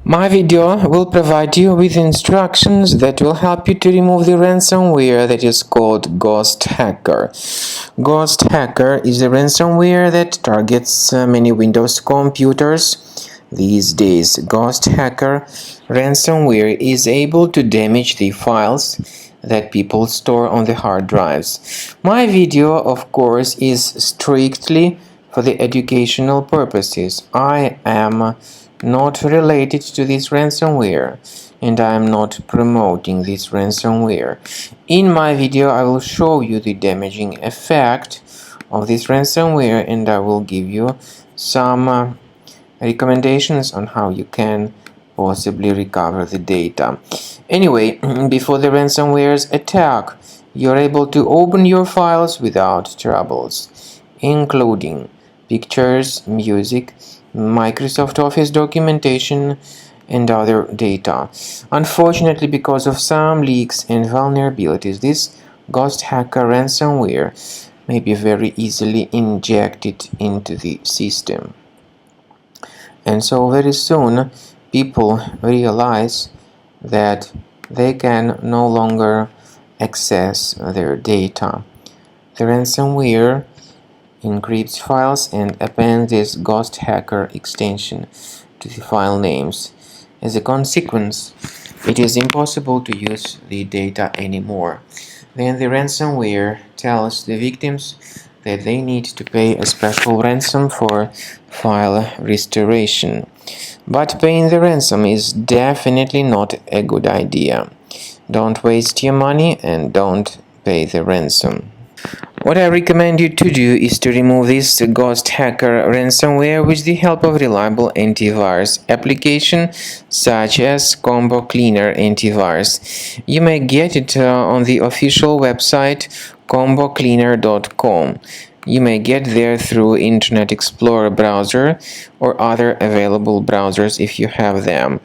My video will provide you with instructions that will help you to remove the ransomware that is called GhostHacker. GhostHacker is a ransomware that targets many Windows computers. These days, GhostHacker Ransomware is able to damage the files that people store on the hard drives. My video, of course, is strictly for the educational purposes. I am not related to this ransomware, and I am not promoting this ransomware. In my video, I will show you the damaging effect of this ransomware, and I will give you some recommendations on how you can possibly recover the data. Anyway, before the ransomware's attack, you're able to open your files without troubles, including pictures, music, Microsoft Office documentation, and other data. Unfortunately, because of some leaks and vulnerabilities, this GhostHacker ransomware may be very easily injected into the system. And so very soon, people realize that they can no longer access their data. The ransomware encrypts files and appends this GhostHacker extension to the file names. As a consequence, it is impossible to use the data anymore. Then the ransomware tells the victims that they need to pay a special ransom for file restoration. But paying the ransom is definitely not a good idea. Don't waste your money and don't pay the ransom. What I recommend you to do is to remove this GhostHacker ransomware with the help of reliable antivirus application such as Cleaner Antivirus. You may get it on the official website combocleaner.com. You may get there through Internet Explorer browser or other available browsers if you have them.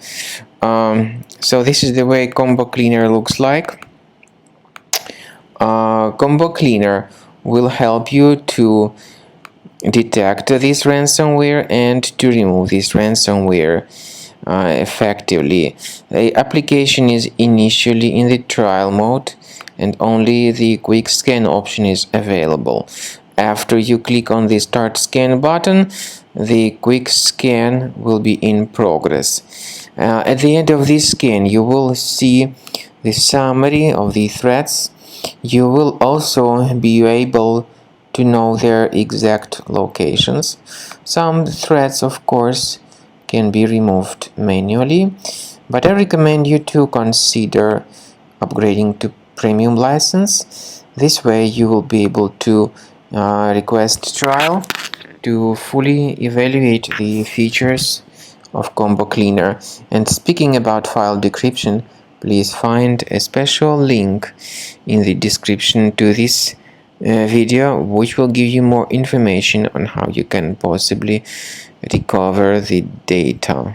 So this is the way Combo Cleaner looks like. Combo Cleaner will help you to detect this ransomware and to remove this ransomware effectively. The application is initially in the trial mode and only the quick scan option is available. After you click on the Start Scan button, the quick scan will be in progress. At the end of this scan, you will see the summary of the threats. You will also be able to know their exact locations. Some threats, of course, can be removed manually, but I recommend you to consider upgrading to premium license. This way you will be able to request trial to fully evaluate the features of Combo Cleaner. And speaking about file decryption, please find a special link in the description to this video, which will give you more information on how you can possibly recover the data.